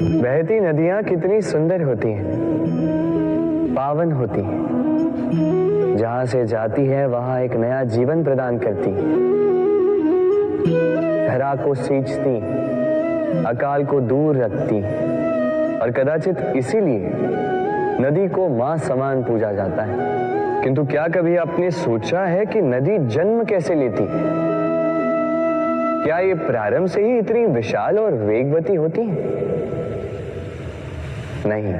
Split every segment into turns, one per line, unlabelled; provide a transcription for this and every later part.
बहती नदियां कितनी सुंदर होती हैं, पावन होती हैं। जहां से जाती है वहां एक नया जीवन प्रदान करती, धरा को सींचती, अकाल को दूर रखती। और कदाचित इसीलिए नदी को मां समान पूजा जाता है। किंतु क्या कभी आपने सोचा है कि नदी जन्म कैसे लेती है? क्या ये प्रारंभ से ही इतनी विशाल और वेगवती होती है? नहीं,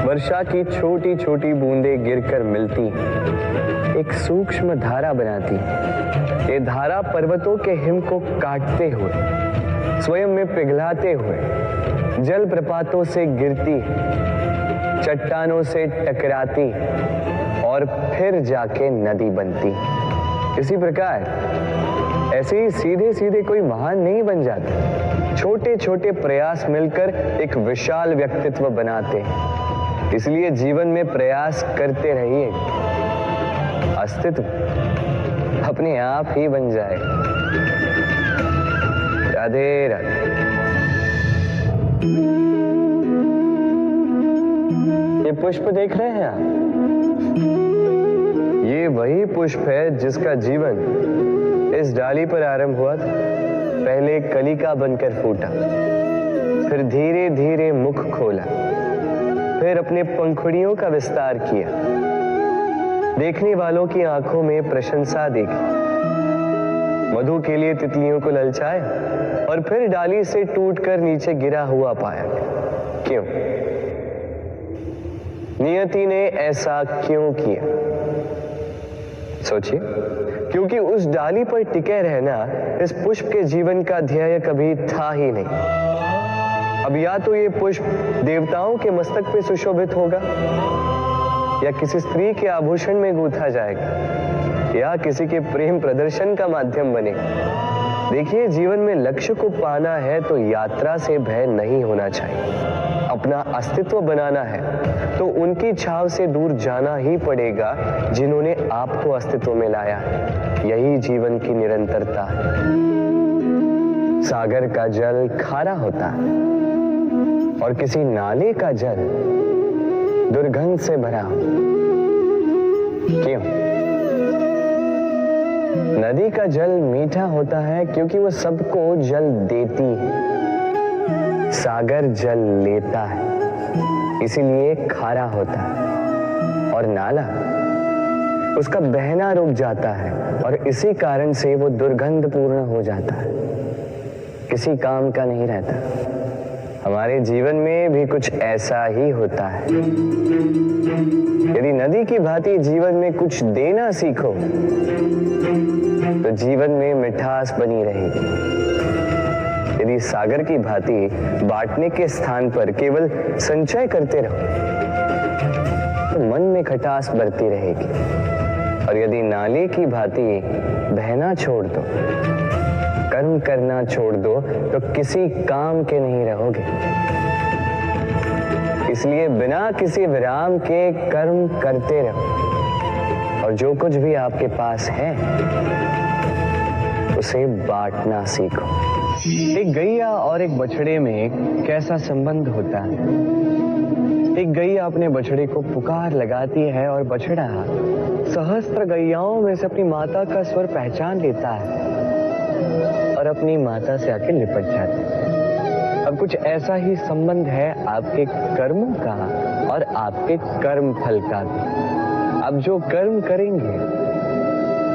वर्षा की छोटी छोटी बूंदें गिरकर मिलती एक सूक्ष्म धारा बनाती। ये धारा पर्वतों के हिम को काटते हुए, स्वयं में पिघलाते हुए जल प्रपातों से गिरती, चट्टानों से टकराती और फिर जाके नदी बनती। इसी प्रकार ऐसे ही सीधे सीधे कोई महान नहीं बन जाता। छोटे छोटे प्रयास मिलकर एक विशाल व्यक्तित्व बनाते। इसलिए जीवन में प्रयास करते रहिए, अस्तित्व अपने आप ही बन जाए। राधे राधे। ये पुष्प देख रहे हैं आप? ये वही पुष्प है जिसका जीवन इस डाली पर आरंभ हुआ था। पहले कलिका बनकर फूटा, फिर धीरे धीरे मुख खोला, फिर अपने पंखुड़ियों का विस्तार किया, देखने वालों की आंखों में प्रशंसा देखी, मधु के लिए तितलियों को ललचाया और फिर डाली से टूटकर नीचे गिरा हुआ पाया। क्यों? नियति ने ऐसा क्यों किया? सोचिए। क्योंकि उस डाली पर टिके रहना इस पुष्प के जीवन का ध्येय कभी था ही नहीं। अब या तो ये पुष्प देवताओं के मस्तक पे सुशोभित होगा, या किसी स्त्री के आभूषण में गूंथा जाएगा, या किसी के प्रेम प्रदर्शन का माध्यम बनेगा। देखिए, जीवन में लक्ष्य को पाना है तो यात्रा से भय नहीं होना चाहिए। अपना अस्तित्व बनाना है तो उनकी छाव से दूर जाना ही पड़ेगा जिन्होंने आपको अस्तित्व में लाया। यही जीवन की निरंतरता है। सागर का जल खारा होता है और किसी नाले का जल दुर्गंध से भरा हो। क्यों? नदी का जल मीठा होता है क्योंकि वो सबको जल देती है। सागर जल लेता है, इसीलिए खारा होता है। और नाला उसका बहना रुक जाता है और इसी कारण से वो दुर्गंधपूर्ण हो जाता है, किसी काम का नहीं रहता। हमारे जीवन में भी कुछ ऐसा ही होता है। यदि नदी की भांति जीवन में कुछ देना सीखो तो जीवन में मिठास बनी रहेगी। यदि सागर की भांति बांटने के स्थान पर केवल संचय करते रहो तो मन में खटास बढ़ती रहेगी। और यदि नाले की भांति बहना छोड़ दो, कर्म करना छोड़ दो तो किसी काम के नहीं रहोगे। इसलिए बिना किसी विराम के कर्म करते रहो और जो कुछ भी आपके पास है उसे बांटना सीखो। एक गैया और एक बछड़े में कैसा संबंध होता है? एक गैया अपने बछड़े को पुकार लगाती है और बछड़ा सहस्त्र गैयाओं में से अपनी माता का स्वर पहचान लेता है और अपनी माता से आके लिपट जाता है। अब कुछ ऐसा ही संबंध है आपके कर्मों का और आपके कर्म फल का भी। आप जो कर्म करेंगे,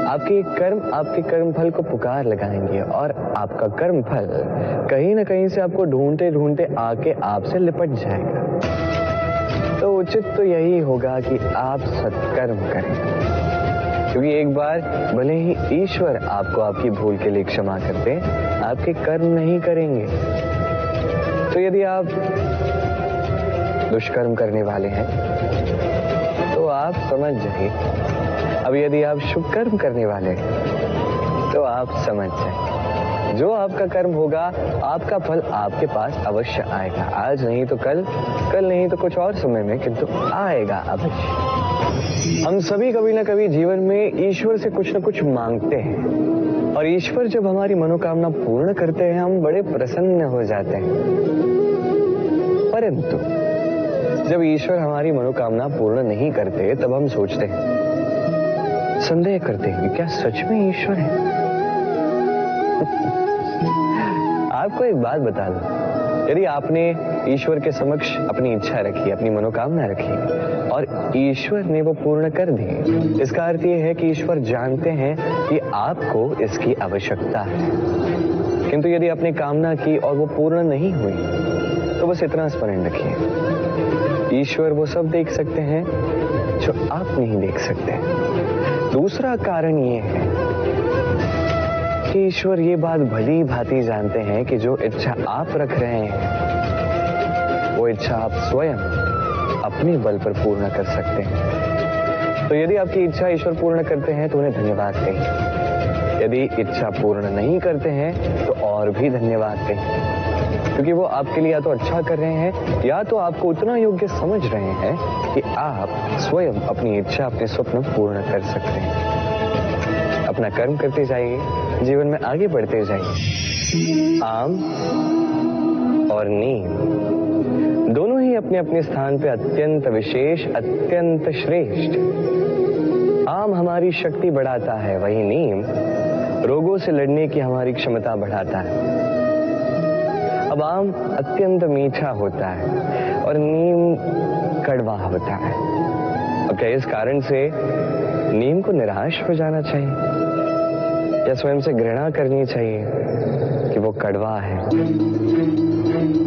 आपके कर्म फल को पुकार लगाएंगे और आपका कर्म फल कहीं ना कहीं से आपको ढूंढते ढूंढते आके आपसे लिपट जाएगा। तो उचित तो यही होगा कि आप सत्कर्म करें, क्योंकि एक बार भले ही ईश्वर आपको आपकी भूल के लिए क्षमा करते, आपके कर्म नहीं करेंगे। तो यदि आप दुष्कर्म करने वाले हैं तो आप समझ जाइए। अब यदि आप शुभ कर्म करने वाले हैं तो आप समझ जाए, जो आपका कर्म होगा आपका फल आपके पास अवश्य आएगा। आज नहीं तो कल, कल नहीं तो कुछ और समय में, किंतु आएगा अवश्य। हम सभी कभी ना कभी जीवन में ईश्वर से कुछ न कुछ मांगते हैं और ईश्वर जब हमारी मनोकामना पूर्ण करते हैं हम बड़े प्रसन्न हो जाते हैं। परंतु जब ईश्वर हमारी मनोकामना पूर्ण नहीं करते तब हम सोचते हैं, संदेह करते हैं कि क्या सच में ईश्वर है। आपको एक बात बता दूं, यदि आपने ईश्वर के समक्ष अपनी इच्छा रखी, अपनी मनोकामना रखी और ईश्वर ने वो पूर्ण कर दी, इसका अर्थ ये है कि ईश्वर जानते हैं कि आपको इसकी आवश्यकता है। किंतु यदि आपने कामना की और वो पूर्ण नहीं हुई तो बस इतना स्मरण रखिए, ईश्वर वो सब देख सकते हैं जो आप नहीं देख सकते। दूसरा कारण ये है कि ईश्वर ये बात भली भांति जानते हैं कि जो इच्छा आप रख रहे हैं वो इच्छा आप स्वयं अपने बल पर पूर्ण कर सकते हैं। तो यदि आपकी इच्छा ईश्वर पूर्ण करते हैं तो उन्हें धन्यवाद कहिए, यदि इच्छा पूर्ण नहीं करते हैं तो और भी धन्यवाद कहिए, क्योंकि वो आपके लिए या तो अच्छा कर रहे हैं या तो आपको उतना योग्य समझ रहे हैं कि आप स्वयं अपनी इच्छा, अपने स्वप्न पूर्ण कर सकते हैं। अपना कर्म करते जाइए, जीवन में आगे बढ़ते जाइए। आम और नीम दोनों ही अपने अपने स्थान पे अत्यंत विशेष, अत्यंत श्रेष्ठ। आम हमारी शक्ति बढ़ाता है, वही नीम रोगों से लड़ने की हमारी क्षमता बढ़ाता है। अब आम अत्यंत मीठा होता है और नीम कड़वा होता है। अब क्या इस कारण से नीम को निराश हो जाना चाहिए या स्वयं से घृणा करनी चाहिए कि वो कड़वा है?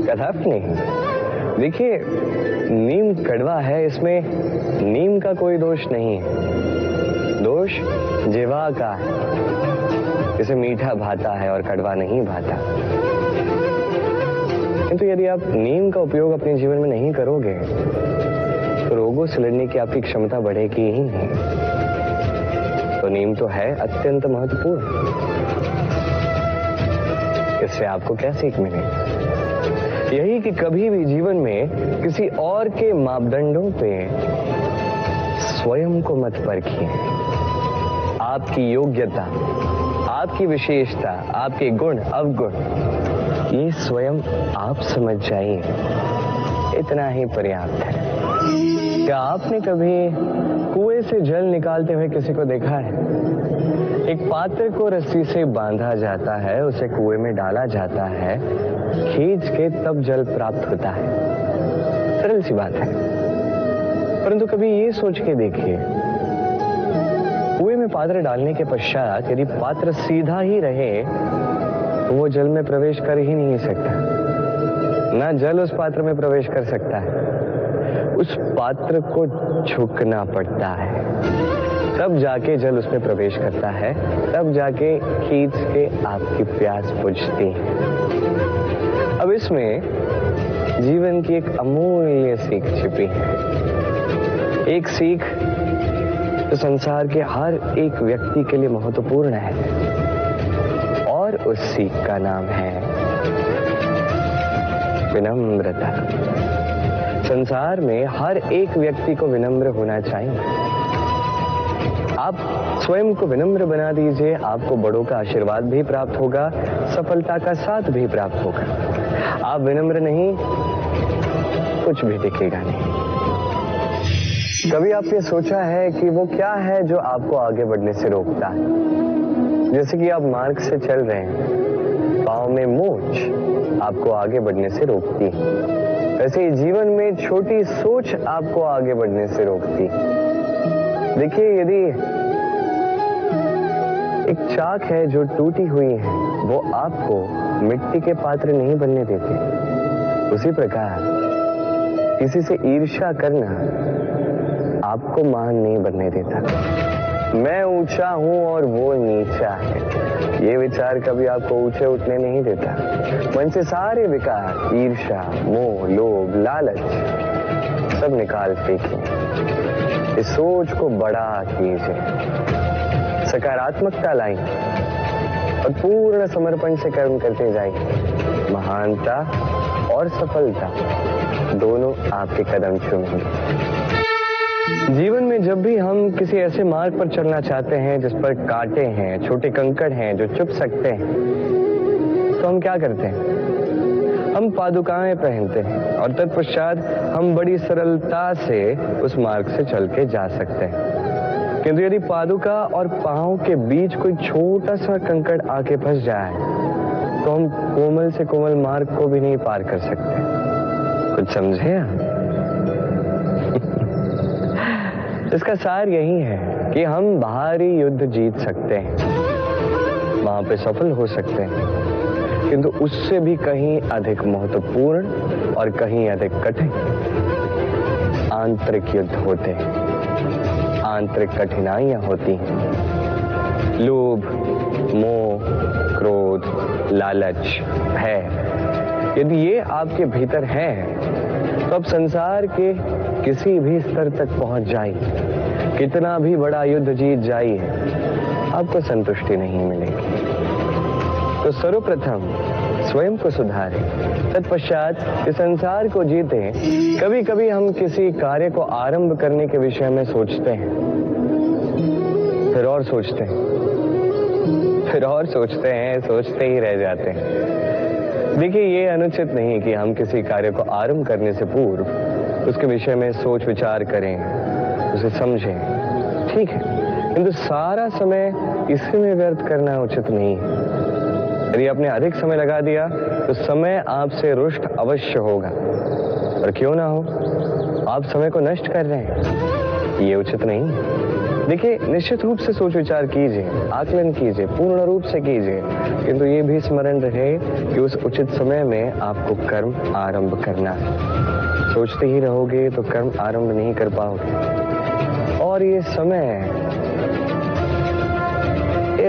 कदापि नहीं। देखिए, नीम कड़वा है, इसमें नीम का कोई दोष नहीं है, दोष जीवा का है। इसे मीठा भाता है और कड़वा नहीं भाता। किंतु यदि आप नीम का उपयोग अपने जीवन में नहीं करोगे तो रोगों से लड़ने की आपकी क्षमता बढ़ेगी ही नहीं। तो नीम तो है अत्यंत महत्वपूर्ण। इससे आपको क्या सीख मिलेगी? यही कि कभी भी जीवन में किसी और के मापदंडों पे स्वयं को मत परखिए। आपकी योग्यता, आपकी विशेषता, आपके गुण अवगुण, ये स्वयं आप समझ जाइए, इतना ही पर्याप्त है। क्या आपने कभी कुएं से जल निकालते हुए किसी को देखा है? एक पात्र को रस्सी से बांधा जाता है, उसे कुएं में डाला जाता है, खींच के तब जल प्राप्त होता है। सरल सी बात है, परंतु कभी ये सोच के देखिए, कुएं में पात्र डालने के पश्चात यदि पात्र सीधा ही रहे तो वो जल में प्रवेश कर ही नहीं सकता, ना जल उस पात्र में प्रवेश कर सकता है। उस पात्र को झुकना पड़ता है, तब जाके जल उसमें प्रवेश करता है, तब जाके खींच के आपकी प्यास बुझती है। अब इसमें जीवन की एक अमूल्य सीख छिपी है, एक सीख जो संसार के हर एक व्यक्ति के लिए महत्वपूर्ण है, और उस सीख का नाम है विनम्रता। संसार में हर एक व्यक्ति को विनम्र होना चाहिए। आप स्वयं को विनम्र बना दीजिए, आपको बड़ों का आशीर्वाद भी प्राप्त होगा, सफलता का साथ भी प्राप्त होगा। आप विनम्र नहीं, कुछ भी दिखेगा नहीं। कभी आपने सोचा है कि वो क्या है जो आपको आगे बढ़ने से रोकता है? जैसे कि आप मार्ग से चल रहे हैं, पांव में मोच आपको आगे बढ़ने से रोकती है। वैसे जीवन में छोटी सोच आपको आगे बढ़ने से रोकती। देखिए, यदि एक चाक है जो टूटी हुई है, वो आपको मिट्टी के पात्र नहीं बनने देती। उसी प्रकार किसी से ईर्ष्या करना आपको महान नहीं बनने देता। मैं ऊंचा हूं और वो नीचा है, ये विचार कभी आपको ऊंचे उठने नहीं देता। मन से सारे विकार, ईर्ष्या, मोह, लोभ, लालच सब निकाल फेंकिए। इस सोच को बड़ा कीजिए, सकारात्मकता लाइए और पूर्ण समर्पण से कर्म करते जाइए। महानता और सफलता दोनों आपके कदम चूमेंगे। जीवन में जब भी हम किसी ऐसे मार्ग पर चलना चाहते हैं जिस पर कांटे हैं, छोटे कंकड़ हैं जो चुभ सकते हैं, तो हम क्या करते हैं? हम पादुकाएं पहनते हैं और तत्पश्चात हम बड़ी सरलता से उस मार्ग से चल के जा सकते हैं। किंतु यदि पादुका और पांव के बीच कोई छोटा सा कंकड़ आके फंस जाए तो हम कोमल से कोमल मार्ग को भी नहीं पार कर सकते। कुछ समझे आप? इसका सार यही है कि हम बाहरी युद्ध जीत सकते हैं, वहां पे सफल हो सकते हैं, किंतु उससे भी कहीं अधिक महत्वपूर्ण और कहीं अधिक कठिन आंतरिक युद्ध होते हैं, आंतरिक कठिनाइयां होती हैं। लोभ, मोह, क्रोध, लालच, भय, यदि ये आपके भीतर है तो आप संसार के किसी भी स्तर तक पहुंच जाइए, कितना भी बड़ा युद्ध जीत जाइए, आपको संतुष्टि नहीं मिलेगी। तो सर्वप्रथम स्वयं को सुधारें, तत्पश्चात इस संसार को जीतें। कभी कभी हम किसी कार्य को आरंभ करने के विषय में सोचते हैं, फिर और सोचते हैं, फिर और सोचते हैं, सोचते ही रह जाते हैं। देखिए, ये अनुचित नहीं कि हम किसी कार्य को आरंभ करने से पूर्व उसके विषय में सोच विचार करें, उसे समझें, ठीक है, किंतु सारा समय इसी में व्यर्थ करना उचित नहीं है। यदि आपने अधिक समय लगा दिया तो समय आपसे रुष्ट अवश्य होगा, और क्यों ना हो, आप समय को नष्ट कर रहे हैं, ये उचित नहीं है। देखिए, निश्चित रूप से सोच विचार कीजिए, आकलन कीजिए, पूर्ण रूप से कीजिए, किंतु ये भी स्मरण रहे कि उस उचित समय में आपको कर्म आरंभ करना है। सोचते ही रहोगे तो कर्म आरंभ नहीं कर पाओगे। और ये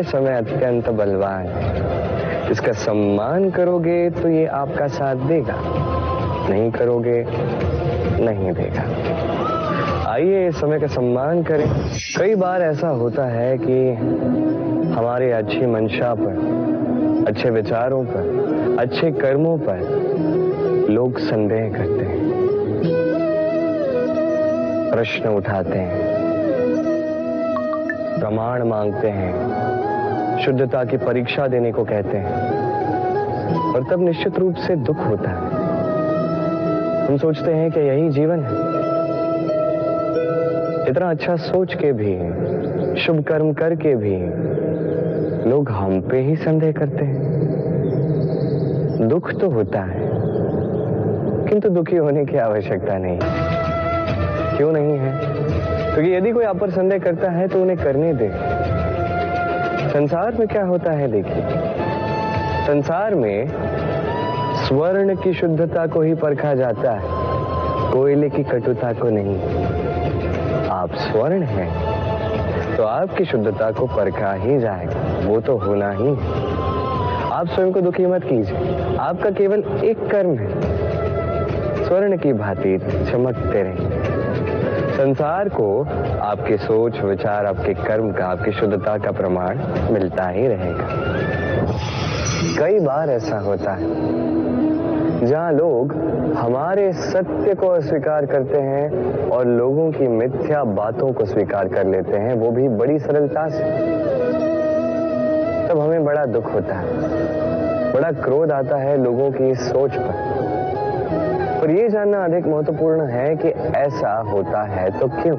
समय अत्यंत बलवान है, इसका सम्मान करोगे तो ये आपका साथ देगा, नहीं करोगे नहीं देगा। आइए इस समय का सम्मान करें। कई बार ऐसा होता है कि हमारे अच्छी मंशा पर, अच्छे विचारों पर, अच्छे कर्मों पर लोग संदेह करते हैं, प्रश्न उठाते हैं, प्रमाण मांगते हैं, शुद्धता की परीक्षा देने को कहते हैं, और तब निश्चित रूप से दुख होता है। हम सोचते हैं कि यही जीवन है। इतना अच्छा सोच के भी, शुभ कर्म करके भी लोग हम पे ही संदेह करते हैं। दुख तो होता है, किंतु दुखी होने की आवश्यकता नहीं। क्यों नहीं है? क्योंकि यदि कोई आप पर संदेह करता है तो उन्हें करने दे। संसार में क्या होता है, देखिए, संसार में स्वर्ण की शुद्धता को ही परखा जाता है, कोयले की कटुता को नहीं। आप स्वर्ण हैं तो आपकी शुद्धता को परखा ही जाएगा, वो तो होना ही है। आप स्वयं को दुखी मत कीजिए, आपका केवल एक कर्म है, स्वर्ण की भांति चमकते रहिए। संसार को आपके सोच विचार, आपके कर्म का, आपकी शुद्धता का प्रमाण मिलता ही रहेगा। कई बार ऐसा होता है जहां लोग हमारे सत्य को अस्वीकार करते हैं और लोगों की मिथ्या बातों को स्वीकार कर लेते हैं, वो भी बड़ी सरलता से। तब हमें बड़ा दुख होता है, बड़ा क्रोध आता है लोगों की इस सोच पर ये जानना अधिक महत्वपूर्ण है कि ऐसा होता है तो क्यों?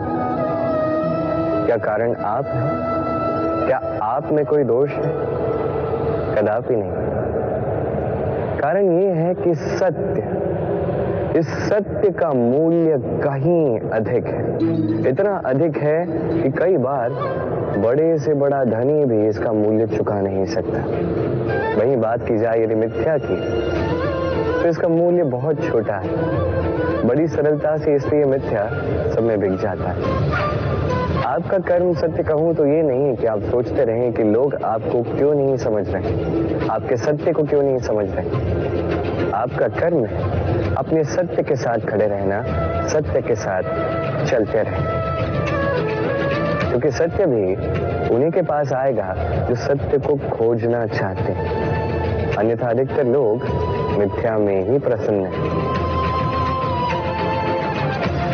क्या कारण आप हैं? क्या आप में कोई दोष है? कदापि नहीं। कारण ये है कि इस सत्य का मूल्य कहीं अधिक है, इतना अधिक है कि कई बार बड़े से बड़ा धनी भी इसका मूल्य चुका नहीं सकता। वहीं बात की जाए यदि मिथ्या की, तो इसका मूल्य बहुत छोटा है, बड़ी सरलता से इसलिए मिथ्या सब में बिक जाता है। आपका कर्म सत्य कहूं तो ये नहीं कि आप सोचते रहें कि लोग आपको क्यों नहीं समझ रहे, आपके सत्य को क्यों नहीं समझ रहे। आपका कर्म है अपने सत्य के साथ खड़े रहना, सत्य के साथ चलते रहें, क्योंकि सत्य भी उन्हीं के पास आएगा जो सत्य को खोजना चाहते हैं। अन्यथा अधिकतर लोग मिथ्या में ही प्रसन्न हैं।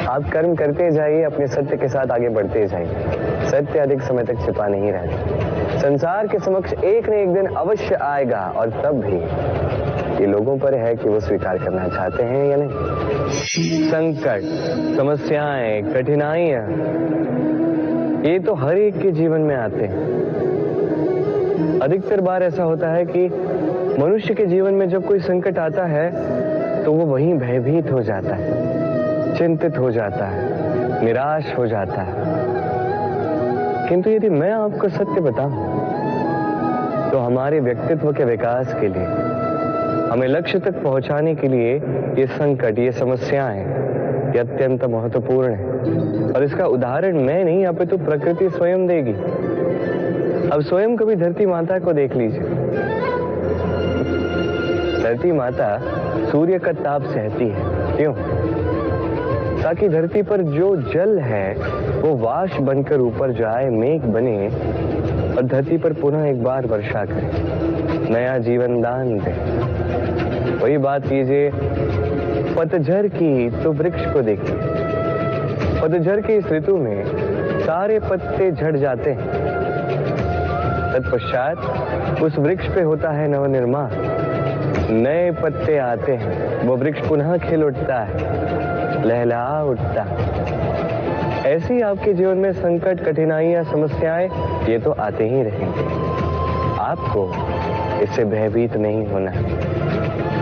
आप कर्म करते जाइए, अपने सत्य के साथ आगे बढ़ते जाइए। सत्य अधिक समय तक छिपा नहीं रहता, संसार के समक्ष एक न एक दिन अवश्य आएगा, और तब भी ये लोगों पर है कि वो स्वीकार करना चाहते हैं या नहीं। संकट, समस्याएं, कठिनाइयां, ये तो हर एक के जीवन में आते हैं। अधिकतर बार ऐसा होता है कि मनुष्य के जीवन में जब कोई संकट आता है तो वो वहीं भयभीत हो जाता है, चिंतित हो जाता है, निराश हो जाता है। किंतु यदि मैं आपको सत्य बताऊं तो हमारे व्यक्तित्व के विकास के लिए, हमें लक्ष्य तक पहुंचाने के लिए ये संकट, ये समस्याएं, ये अत्यंत महत्वपूर्ण है। और इसका उदाहरण मैं नहीं, अपितु प्रकृति स्वयं देगी। अब स्वयं कभी धरती माता को देख लीजिए। धरती माता सूर्य का ताप सहती है, क्यों? ताकि धरती पर जो जल है वो वाष्प बनकर ऊपर जाए, मेघ बने और धरती पर पुनः एक बार वर्षा करे, नया जीवन दान दे। वही बात कीजिए पतझड़ की, तो वृक्ष को देखिए। पतझड़ की इस ऋतु में सारे पत्ते झड़ जाते हैं, तत्पश्चात उस वृक्ष पे होता है नवनिर्माण, नए पत्ते आते हैं, वो वृक्ष पुनः खिल उठता है, लहलहा उठता है। ऐसे ही आपके जीवन में संकट, कठिनाइयां, समस्याएं, ये तो आते ही रहेंगे। आपको इससे भयभीत नहीं होना है,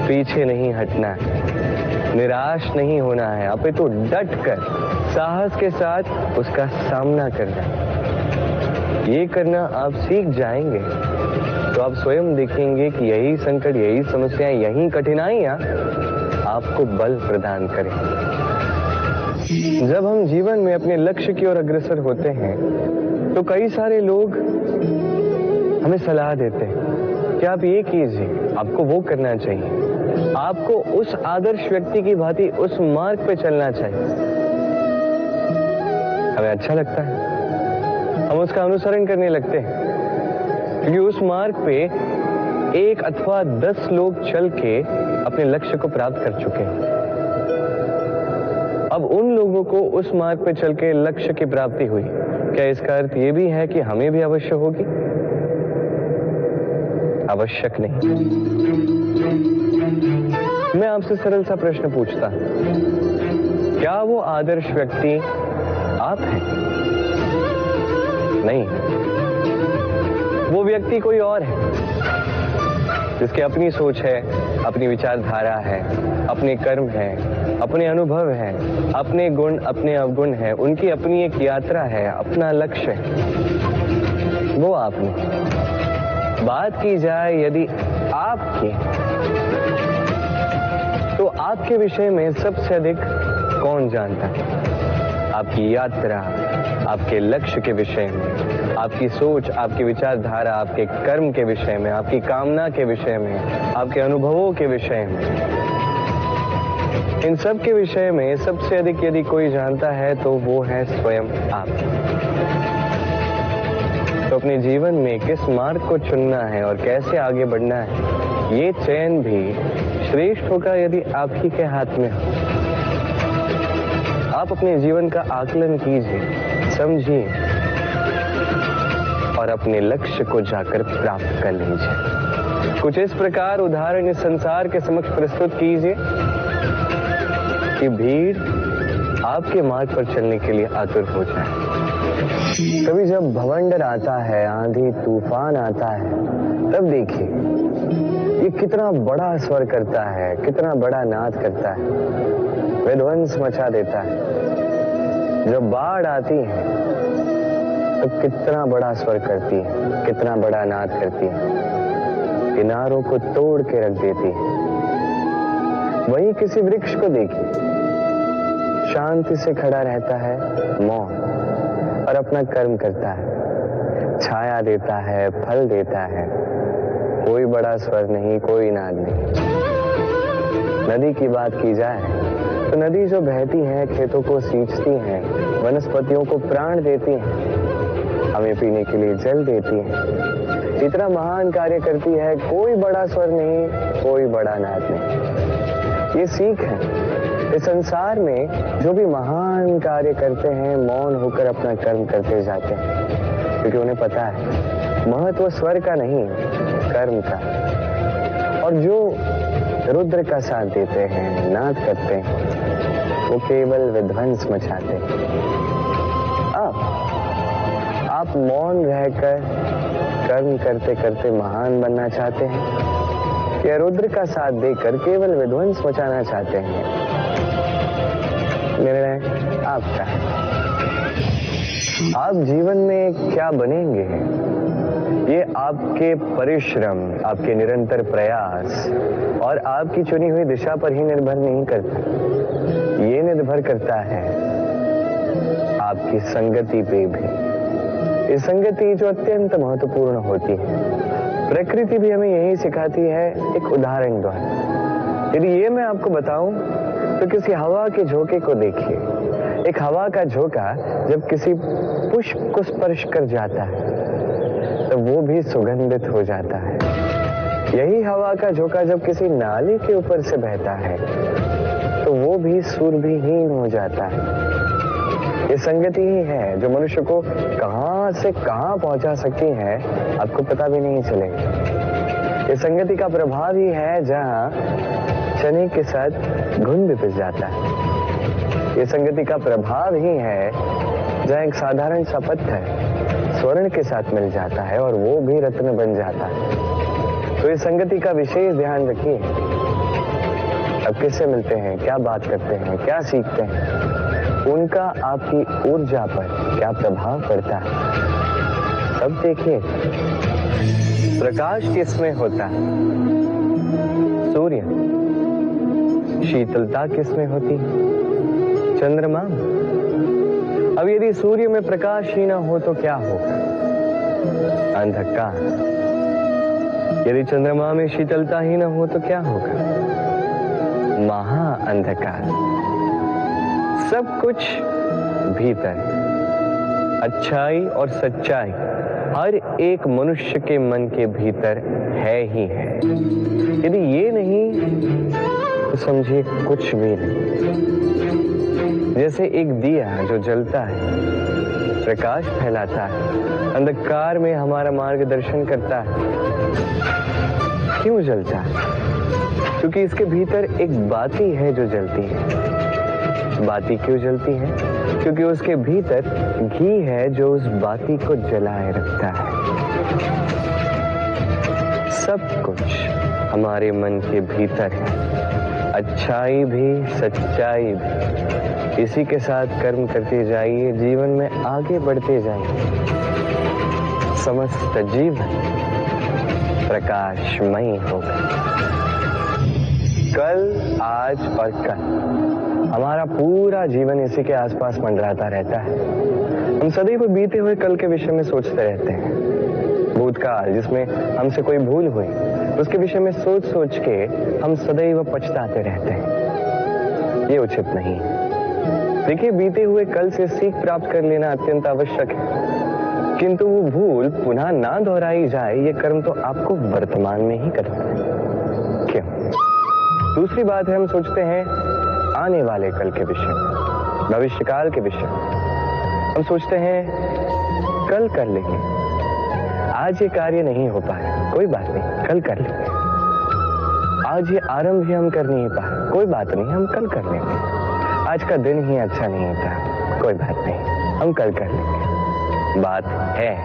पीछे नहीं हटना है, निराश नहीं होना है, अपितु डट कर साहस के साथ उसका सामना करना है। ये करना आप सीख जाएंगे तो आप स्वयं देखेंगे कि यही संकट, यही समस्याएं, यही कठिनाइयां आपको बल प्रदान करें। जब हम जीवन में अपने लक्ष्य की ओर अग्रसर होते हैं तो कई सारे लोग हमें सलाह देते हैं कि आप ये कीजिए, आपको वो करना चाहिए, आपको उस आदर्श व्यक्ति की भांति उस मार्ग पे चलना चाहिए। हमें अच्छा लगता है, हम उसका अनुसरण करने लगते हैं, क्योंकि उस मार्ग पे 1 अथवा 10 लोग चल के अपने लक्ष्य को प्राप्त कर चुके हैं। अब उन लोगों को उस मार्ग पे चल के लक्ष्य की प्राप्ति हुई, क्या इसका अर्थ ये भी है कि हमें भी अवश्य होगी? आवश्यक नहीं। मैं आपसे सरल सा प्रश्न पूछता हूं, क्या वो आदर्श व्यक्ति आप हैं? नहीं, वो व्यक्ति कोई और है, जिसकी अपनी सोच है, अपनी विचारधारा है, अपने कर्म है, अपने अनुभव है, अपने गुण, अपने अवगुण है, उनकी अपनी एक यात्रा है, अपना लक्ष्य है। वो आप नहीं। बात की जाए यदि आपकी, तो आपके विषय में सबसे अधिक कौन जानता है? आपकी यात्रा, आपके लक्ष्य के विषय में, आपकी सोच, आपकी विचारधारा, आपके कर्म के विषय में, आपकी कामना के विषय में, आपके अनुभवों के विषय में, इन सब के विषय में सबसे अधिक यदि कोई जानता है तो वो है स्वयं आप। तो अपने जीवन में किस मार्ग को चुनना है और कैसे आगे बढ़ना है, ये चयन भी श्रेष्ठ होगा यदि आप ही के हाथ में हो। आप अपने जीवन का आकलन कीजिए, समझिए और अपने लक्ष्य को जाकर प्राप्त कर लीजिए। कुछ इस प्रकार उदाहरण इस संसार के समक्ष प्रस्तुत कीजिए कि भीड़ आपके मार्ग पर चलने के लिए आतुर हो जाए। कभी जब भवंडर आता है, आंधी तूफान आता है, तब देखिए ये कितना बड़ा स्वर करता है, कितना बड़ा नाद करता है, विध्वंस मचा देता है। जब बाढ़ आती है तब कितना बड़ा स्वर करती है, कितना बड़ा नाद करती है, किनारों को तोड़ के रख देती है। वहीं किसी वृक्ष को देखिए, शांति से खड़ा रहता है, मौन, और अपना कर्म करता है, छाया देता है, फल देता है, कोई बड़ा स्वर नहीं, कोई नाद नहीं। नदी की बात की जाए तो नदी जो बहती है, खेतों को सींचती है, वनस्पतियों को प्राण देती है, हमें पीने के लिए जल देती है, इतना महान कार्य करती है, कोई बड़ा स्वर नहीं, कोई बड़ा नाद नहीं। ये सीख है। इस संसार में जो भी महान कार्य करते हैं, मौन होकर अपना कर्म करते जाते हैं, क्योंकि उन्हें पता है महत्व स्वर का नहीं, कर्म का। और जो रुद्र का साथ देते हैं, नाद करते हैं, वो केवल विध्वंस मचाते हैं। आप मौन रहकर कर्म करते करते महान बनना चाहते हैं या रुद्र का साथ देकर केवल विध्वंस मचाना चाहते हैं? निर्णय आपका है। आप जीवन में क्या बनेंगे ये आपके परिश्रम, आपके निरंतर प्रयास और आपकी चुनी हुई दिशा पर ही निर्भर नहीं करता। ये निर्भर करता है आपकी संगति पे भी। ये संगति जो अत्यंत महत्वपूर्ण होती है। प्रकृति भी हमें यही सिखाती है एक उदाहरण द्वारा। यदि ये मैं आपको बताऊं तो किसी हवा के झोंके को देखिए। एक हवा का झोंका जब किसी पुष्प को स्पर्श कर जाता है तो वो भी सुगंधित हो जाता है। यही हवा का झोंका जब किसी नाली के ऊपर से बहता है तो वो भी सुरभिहीन हो जाता है। ये संगति ही है जो मनुष्य को कहां से कहां पहुंचा सकती है, आपको पता भी नहीं चलेगा। ये संगति का प्रभाव ही है जहां चने के साथ घुन भी पिस जाता है। ये संगति का प्रभाव ही है जहां एक साधारण सा पत्थर स्वर्ण के साथ मिल जाता है और वो भी रत्न बन जाता है। तो इस संगति का विशेष ध्यान रखिए। अब किससे मिलते हैं, क्या बात करते हैं, क्या सीखते हैं, उनका आपकी ऊर्जा पर क्या प्रभाव पड़ता है, सब देखिए। प्रकाश किसमें होता है? सूर्य। शीतलता किसमें होती है? चंद्रमा। अब यदि सूर्य में प्रकाश ही न हो तो क्या होगा? अंधकार। यदि चंद्रमा में शीतलता ही न हो तो क्या होगा? महा अंधकार। सब कुछ भीतर, अच्छाई और सच्चाई हर एक मनुष्य के मन के भीतर है ही है। यदि ये नहीं तो समझिए कुछ भी नहीं। जैसे एक दिया जो जलता है, प्रकाश फैलाता है, अंधकार में हमारा मार्गदर्शन करता है। क्यों जलता है? क्योंकि इसके भीतर एक बाती है जो जलती है। बाती क्यों जलती है? क्योंकि उसके भीतर घी है जो उस बाती को जलाए रखता है। सब कुछ हमारे मन के भीतर है, अच्छाई भी सच्चाई भी। इसी के साथ कर्म करते जाइए, जीवन में आगे बढ़ते जाइए। समस्त जीवन प्रकाशमयी होगा। कल, आज और कल, हमारा पूरा जीवन इसी के आसपास मंडराता रहता है। हम सदैव बीते हुए कल के विषय में सोचते रहते हैं। भूतकाल जिसमें हमसे कोई भूल हुई, उसके विषय में सोच सोच के हम सदैव पछताते रहते हैं। ये उचित नहीं है। देखिए, बीते हुए कल से सीख प्राप्त कर लेना अत्यंत आवश्यक है, किंतु वो भूल पुनः ना दोहराई जाए, ये कर्म तो आपको वर्तमान में ही करना है। क्यों? दूसरी बात है, हम सोचते हैं आने वाले कल के विषय में, भविष्यकाल के विषय में। हम सोचते हैं कल कर लेंगे, आज ये कार्य नहीं हो पाया, कोई बात नहीं, कल कर लेंगे। आज ये आरंभ ही हम कर नहीं पाए, कोई बात नहीं, हम कल कर लेंगे। आज का दिन ही अच्छा नहीं था, कोई बात नहीं, हम कल कर लेंगे। बात है,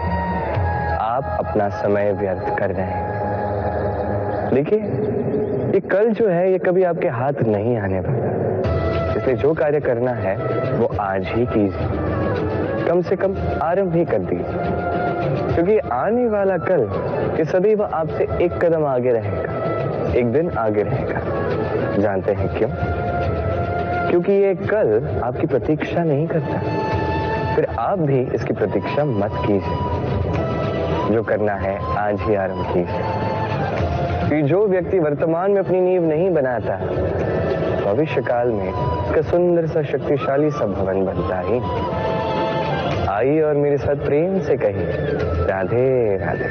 आप अपना समय व्यर्थ कर रहे हैं। देखिए, ये कल जो है ये कभी आपके हाथ नहीं आने वाला, इसलिए जो कार्य करना है वो आज ही कीजिए। कम से कम आरंभ ही कर दीजिए, क्योंकि आने वाला कल ये सदैव आपसे एक कदम आगे रहेगा, एक दिन आगे रहेगा। जानते हैं क्यों? क्योंकि ये कल आपकी प्रतीक्षा नहीं करता। फिर आप भी इसकी प्रतीक्षा मत कीजिए। जो करना है आज ही आरंभ कीजिए। कि जो व्यक्ति वर्तमान में अपनी नींव नहीं बनाता, भविष्य काल में उसका सुंदर सा शक्तिशाली सा भवन बनता ही। आइए और मेरे साथ प्रेम से कहिए, राधे राधे।